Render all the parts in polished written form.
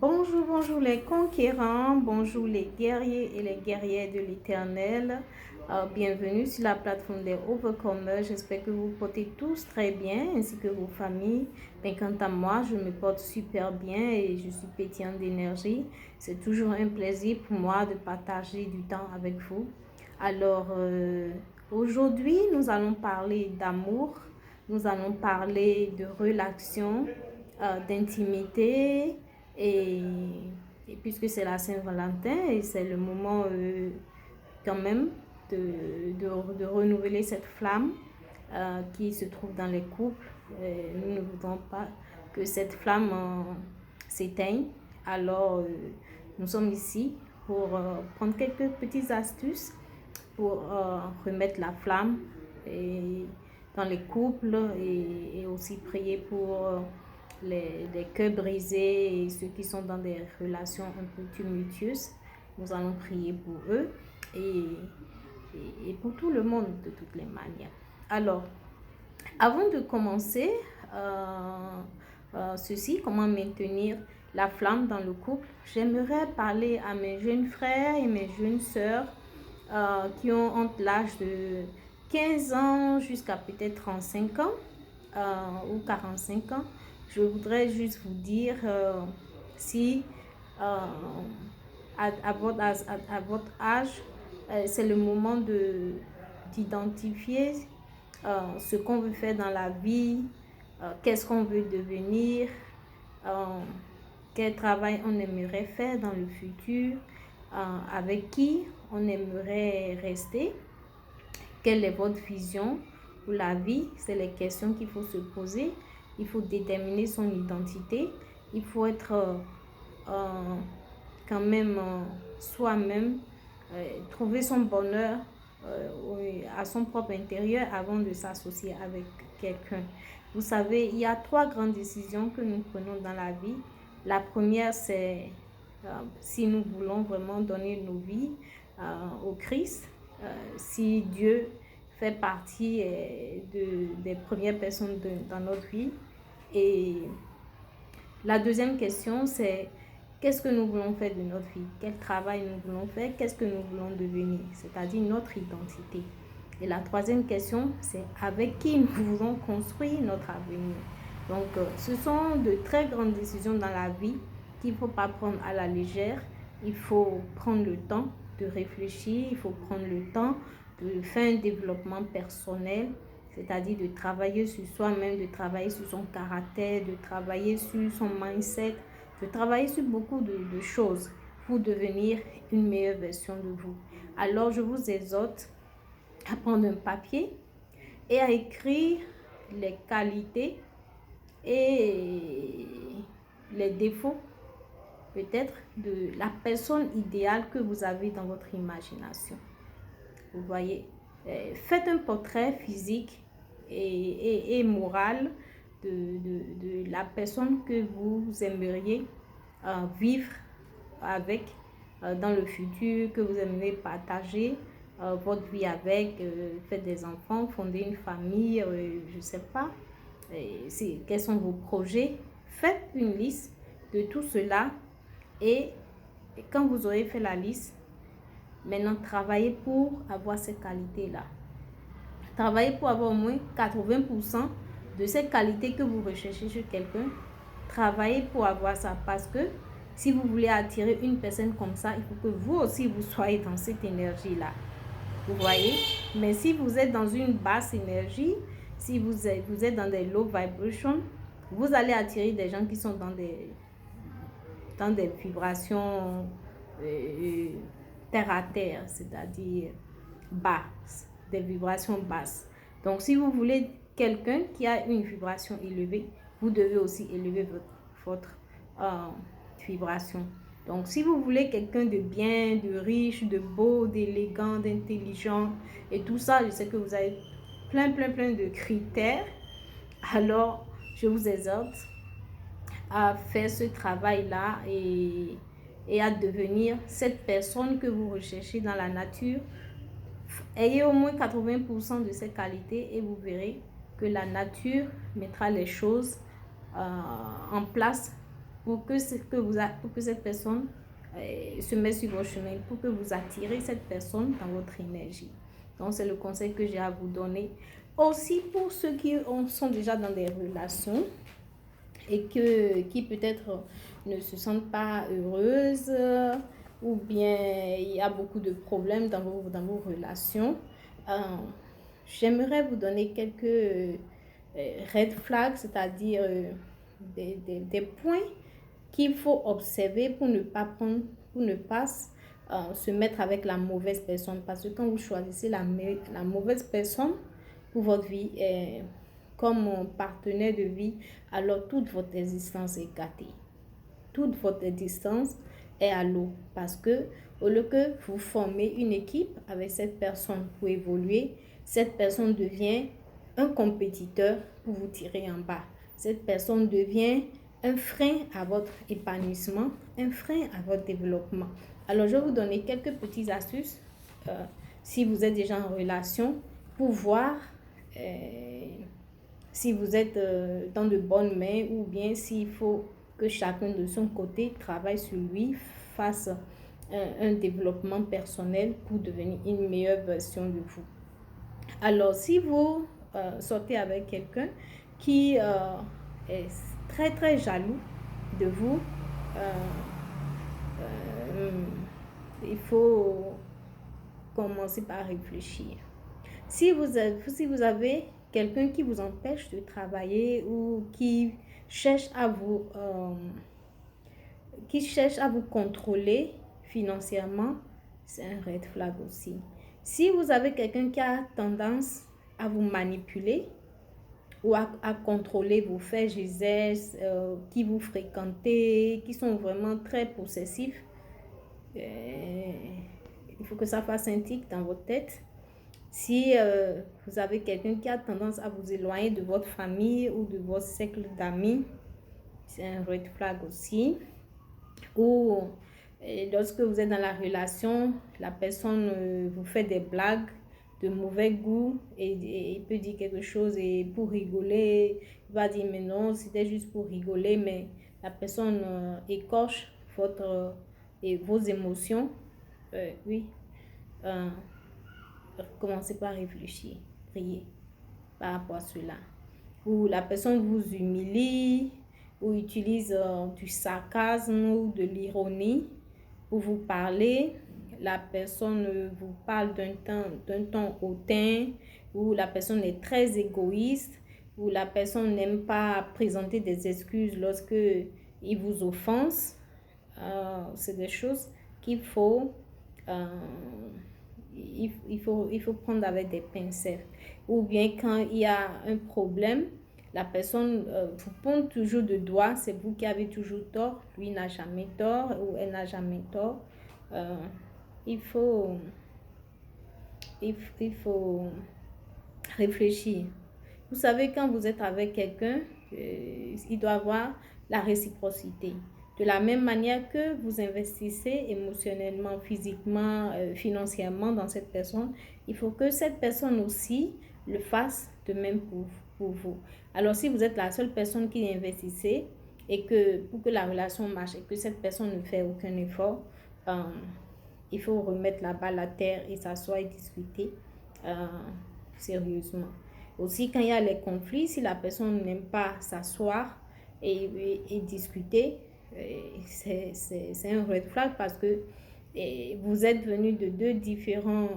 Bonjour, bonjour les conquérants, bonjour les guerriers et les guerrières de l'Éternel. Bienvenue sur la plateforme des Overcomers. J'espère que vous vous portez tous très bien, ainsi que vos familles. Mais quant à moi, je me porte super bien et je suis pétillante d'énergie. C'est toujours un plaisir pour moi de partager du temps avec vous. Alors, aujourd'hui, nous allons parler d'amour, nous allons parler de relations, d'intimité et, et puisque c'est la Saint-Valentin et c'est le moment quand même de renouveler cette flamme qui se trouve dans les couples. Nous ne voudrons pas que cette flamme s'éteigne. Alors, nous sommes ici pour prendre quelques petites astuces pour remettre la flamme et, dans les couples et aussi prier pour les cœurs brisés et ceux qui sont dans des relations un peu tumultueuses. Nous allons prier pour eux et pour tout le monde de toutes les manières. Alors, avant de commencer ceci, comment maintenir la flamme dans le couple, j'aimerais parler à mes jeunes frères et mes jeunes sœurs qui ont entre l'âge de 15 ans jusqu'à peut-être 35 ans ou 45 ans. Je voudrais juste vous dire si à votre âge, c'est le moment d'identifier ce qu'on veut faire dans la vie, qu'est-ce qu'on veut devenir, euh, quel travail on aimerait faire dans le futur, avec qui on aimerait rester, quelle est votre vision pour la vie. C'est les questions qu'il faut se poser. Il faut déterminer son identité. Il faut être quand même soi-même, trouver son bonheur à son propre intérieur avant de s'associer avec quelqu'un. Vous savez, il y a trois grandes décisions que nous prenons dans la vie. La première, c'est si nous voulons vraiment donner nos vies au Christ, si Dieu fait partie des premières personnes dans notre vie. Et la deuxième question, c'est qu'est-ce que nous voulons faire de notre vie? Quel travail nous voulons faire? Qu'est-ce que nous voulons devenir? C'est-à-dire notre identité. Et la troisième question, c'est avec qui nous voulons construire notre avenir. Donc, ce sont de très grandes décisions dans la vie qu'il ne faut pas prendre à la légère. Il faut prendre le temps de réfléchir, il faut prendre le temps de faire un développement personnel, c'est-à-dire de travailler sur soi-même, de travailler sur son caractère, de travailler sur son mindset, de travailler sur beaucoup de choses pour devenir une meilleure version de vous. Alors, je vous exhorte à prendre un papier et à écrire les qualités et les défauts peut-être de la personne idéale que vous avez dans votre imagination. Vous voyez, faites un portrait physique et moral de la personne que vous aimeriez vivre avec dans le futur, que vous aimeriez partager votre vie avec, faire des enfants, fonder une famille, je ne sais pas, quels sont vos projets. Faites une liste de tout cela et quand vous aurez fait la liste, maintenant travaillez pour avoir ces qualités-là. Travaillez pour avoir au moins 80% de ces qualités que vous recherchez chez quelqu'un. Travaillez pour avoir ça parce que si vous voulez attirer une personne comme ça, il faut que vous aussi vous soyez dans cette énergie-là. Vous voyez? Mais si vous êtes dans une basse énergie, si vous êtes dans des low vibrations, vous allez attirer des gens qui sont dans des vibrations terre à terre, c'est-à-dire basses, des vibrations basses. Donc, si vous voulez quelqu'un qui a une vibration élevée, vous devez aussi élever votre vibration. Donc, si vous voulez quelqu'un de bien, de riche, de beau, d'élégant, d'intelligent et tout ça, je sais que vous avez plein de critères. Alors, je vous exhorte à faire ce travail-là et à devenir cette personne que vous recherchez dans la nature. Ayez au moins 80% de ces qualités et vous verrez que la nature mettra les choses en place pour que cette personne se mette sur votre chemin, pour que vous attirez cette personne dans votre énergie. Donc, c'est le conseil que j'ai à vous donner. Aussi, pour ceux qui sont déjà dans des relations et qui peut-être ne se sentent pas heureuses ou bien il y a beaucoup de problèmes dans vos relations, j'aimerais vous donner quelques red flags, c'est-à-dire des points qu'il faut observer pour ne pas se mettre avec la mauvaise personne. Parce que quand vous choisissez la mauvaise personne pour votre vie, comme partenaire de vie, alors toute votre existence est gâtée. Toute votre existence est à l'eau. Parce que au lieu que vous formez une équipe avec cette personne pour évoluer, cette personne devient un compétiteur pour vous tirer en bas. Cette personne devient un frein à votre épanouissement, un frein à votre développement. Alors, je vais vous donner quelques petites astuces si vous êtes déjà en relation pour voir si vous êtes dans de bonnes mains ou bien s'il faut que chacun de son côté travaille sur lui, fasse un développement personnel pour devenir une meilleure version de vous. Alors, si vous sortez avec quelqu'un qui est très très jaloux de vous, il faut commencer par réfléchir. Si vous avez quelqu'un qui vous empêche de travailler ou qui cherche à vous contrôler financièrement, c'est un red flag aussi. Si vous avez quelqu'un qui a tendance à vous manipuler ou à contrôler vos faits, gestes, qui vous fréquentez, qui sont vraiment très possessifs, il faut que ça fasse un tic dans votre tête. Si vous avez quelqu'un qui a tendance à vous éloigner de votre famille ou de votre cercle d'amis, c'est un red flag aussi. Ou lorsque vous êtes dans la relation, la personne vous fait des blagues de mauvais goût et il peut dire quelque chose et pour rigoler, il va dire mais non, c'était juste pour rigoler, mais la personne écorche vos émotions. Oui. Commencez par réfléchir, prier par rapport à cela. Ou la personne vous humilie, ou utilise du sarcasme ou de l'ironie pour vous parler. La personne vous parle d'un ton hautain, ou la personne est très égoïste, ou la personne n'aime pas présenter des excuses lorsque il vous offense. C'est des choses qu'il faut il faut prendre avec des pincettes. Ou bien quand il y a un problème, la personne vous pointe toujours de doigt, c'est vous qui avez toujours tort, lui n'a jamais tort ou elle n'a jamais tort. Il faut réfléchir. Vous savez, quand vous êtes avec quelqu'un, il doit avoir la réciprocité. De la même manière que vous investissez émotionnellement, physiquement, financièrement dans cette personne, il faut que cette personne aussi le fasse de même pour vous. Alors, si vous êtes la seule personne qui investissez et que pour que la relation marche et que cette personne ne fait aucun effort, il faut remettre la balle à terre et s'asseoir et discuter sérieusement. Aussi, quand il y a les conflits, si la personne n'aime pas s'asseoir et discuter, c'est un red flag parce que vous êtes venus de deux différents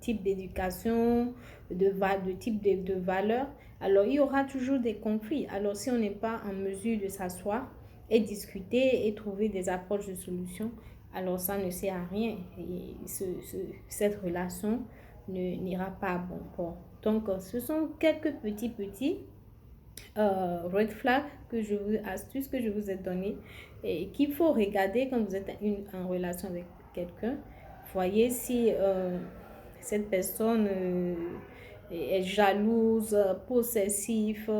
types d'éducation, de type de valeurs. Alors, il y aura toujours des conflits. Alors, si on n'est pas en mesure de s'asseoir et discuter et trouver des approches de solutions, alors ça ne sert à rien. Et cette relation n'ira pas à bon port. Donc, ce sont quelques petits red flags astuces que je vous ai données et qu'il faut regarder quand vous êtes en relation avec quelqu'un. Voyez si cette personne est jalouse, possessive,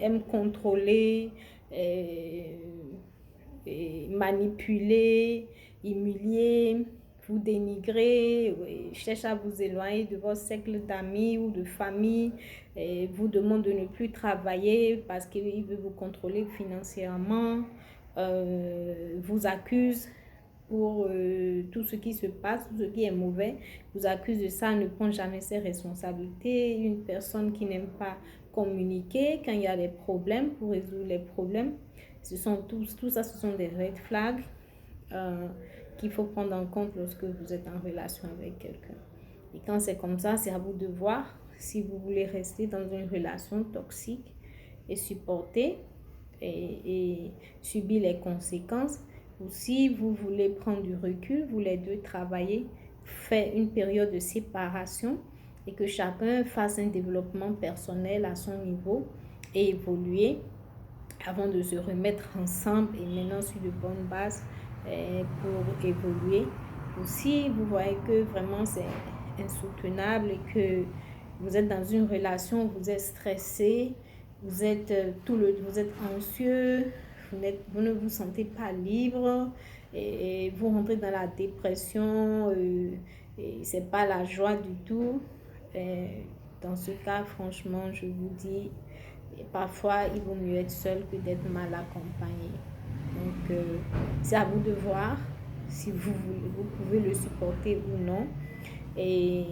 aime contrôler, et manipuler, humilier. vous dénigrer, cherche à vous éloigner de votre cercle d'amis ou de famille, et vous demande de ne plus travailler parce qu'il veut vous contrôler financièrement, vous accuse pour tout ce qui se passe, tout ce qui est mauvais, vous accuse de ça, ne prend jamais ses responsabilités. Une personne qui n'aime pas communiquer quand il y a des problèmes, pour résoudre les problèmes, tout ça, ce sont des red flags qu'il faut prendre en compte lorsque vous êtes en relation avec quelqu'un. Et quand c'est comme ça, c'est à vous de voir si vous voulez rester dans une relation toxique et supporter et subir les conséquences, ou si vous voulez prendre du recul, vous les deux travailler, faire une période de séparation et que chacun fasse un développement personnel à son niveau et évoluer avant de se remettre ensemble et maintenant sur de bonnes bases pour évoluer. Aussi, vous voyez que vraiment c'est insoutenable et que vous êtes dans une relation, vous êtes stressé, vous êtes vous êtes anxieux, vous ne vous sentez pas libre et vous rentrez dans la dépression et c'est pas la joie du tout. Dans ce cas, franchement, je vous dis, parfois il vaut mieux être seul que d'être mal accompagné. Donc, c'est à vous de voir si vous pouvez le supporter ou non. Et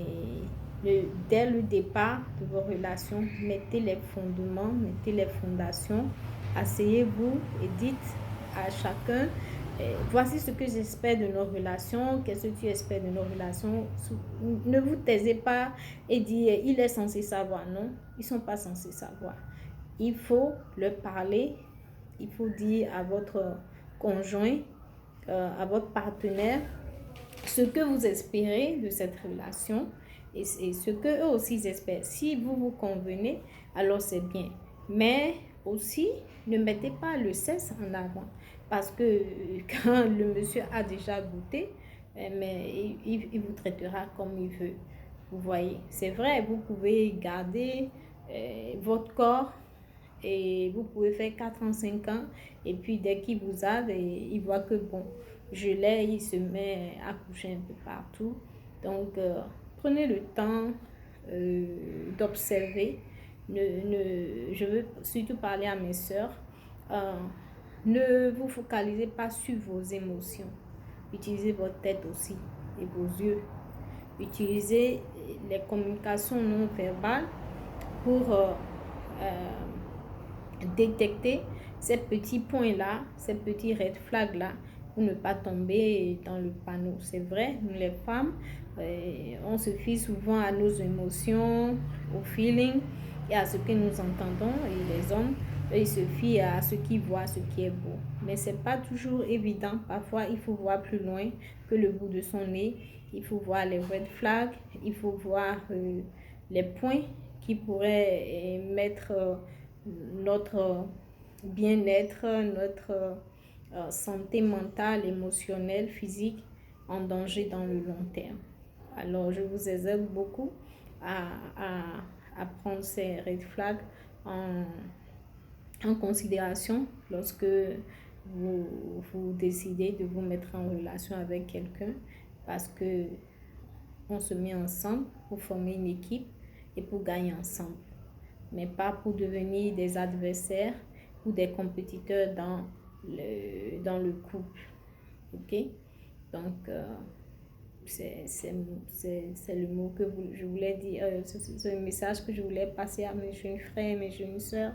dès le départ de vos relations, mettez les fondements, mettez les fondations, asseyez-vous et dites à chacun, voici ce que j'espère de nos relations, qu'est-ce que tu espères de nos relations. Ne vous taisez pas et dire, il est censé savoir. Non, ils ne sont pas censés savoir. Il faut leur parler, il faut dire à votre conjoint, à votre partenaire, ce que vous espérez de cette relation et ce que eux aussi espèrent. Si vous vous convenez, alors c'est bien. Mais aussi, ne mettez pas le sexe en avant. Parce que quand le monsieur a déjà goûté, mais il vous traitera comme il veut. Vous voyez, c'est vrai, vous pouvez garder votre corps et vous pouvez faire 4 ans, 5 ans et puis dès qu'il vous a, il voit que bon, je l'ai, il se met à coucher un peu partout. Donc, prenez le temps d'observer. Je veux surtout parler à mes sœurs. Ne vous focalisez pas sur vos émotions. Utilisez votre tête aussi et vos yeux. Utilisez les communications non verbales pour détecter ces petits points-là, ces petits red flags-là, pour ne pas tomber dans le panneau. C'est vrai, nous les femmes, on se fie souvent à nos émotions, au feeling et à ce que nous entendons. Et les hommes, ils se fient à ce qu'ils voient, ce qui est beau. Mais ce n'est pas toujours évident. Parfois, il faut voir plus loin que le bout de son nez. Il faut voir les red flags. Il faut voir les points qui pourraient mettre notre bien-être, notre santé mentale, émotionnelle, physique en danger dans le long terme. Alors, je vous exhorte beaucoup à prendre ces red flags en considération lorsque vous décidez de vous mettre en relation avec quelqu'un, parce que on se met ensemble pour former une équipe et pour gagner ensemble, mais pas pour devenir des adversaires ou des compétiteurs dans le couple. Ok? Donc, c'est le mot que je voulais dire, c'est le message que je voulais passer à mes jeunes frères, mes jeunes sœurs.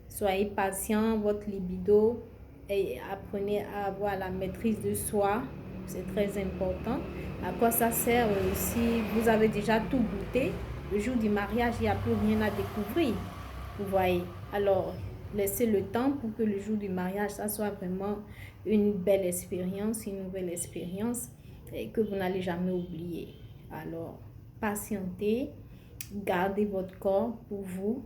Soyez patients, votre libido, et apprenez à avoir la maîtrise de soi. C'est très important. À quoi ça sert si vous avez déjà tout goûté? Le jour du mariage, il n'y a plus rien à découvrir. Vous voyez? Alors, laissez le temps pour que le jour du mariage, ça soit vraiment une belle expérience, une nouvelle expérience et que vous n'allez jamais oublier. Alors, patientez, gardez votre corps pour vous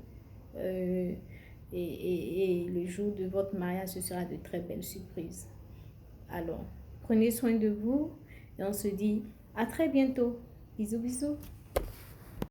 et le jour de votre mariage, ce sera de très belles surprises. Alors, prenez soin de vous et on se dit à très bientôt. Bisous, bisous.